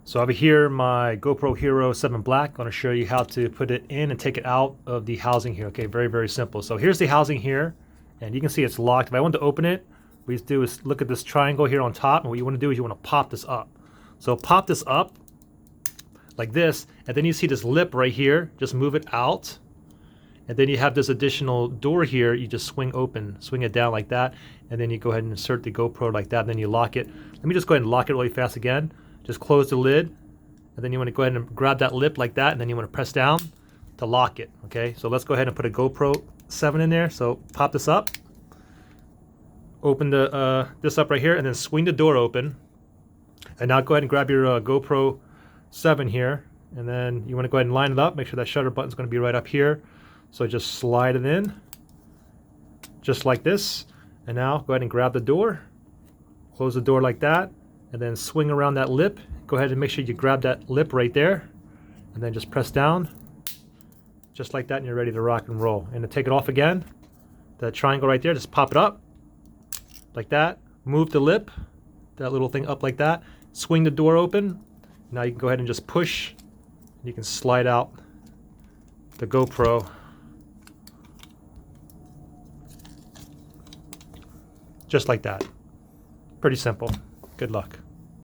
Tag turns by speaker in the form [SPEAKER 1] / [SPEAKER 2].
[SPEAKER 1] So over here, my GoPro Hero 7 Black. I'm going to show you how to put it in and take it out of the housing here. Okay, very, very simple. So here's the housing here, and you can see it's locked. If I want to open it, what you do is look at this triangle here on top, and what you want to do is you want to pop this up. So pop this up like this, and then you see this lip right here. Just move it out, and then you have this additional door here. You just swing open, swing it down like that, and then you go ahead and insert the GoPro like that, and then you lock it. Let me just go ahead and lock it really fast again. Just close the lid, and then you want to go ahead and grab that lip like that, and then you want to press down to lock it. Okay, so let's go ahead and put a GoPro 7 in there. So pop this up, open the this up right here, and then swing the door open. And now go ahead and grab your GoPro 7 here, and then you want to go ahead and line it up. Make sure that shutter button is going to be right up here. So just slide it in, just like this. And now go ahead and grab the door, close the door like that, and then swing around that lip. Go ahead and make sure you grab that lip right there, and then just press down, just like that, and you're ready to rock and roll. And to take it off again, that triangle right there, just pop it up, like that. Move the lip, that little thing up like that. Swing the door open. Now you can go ahead and just push. You can slide out the GoPro. Just like that. Pretty simple. Good luck.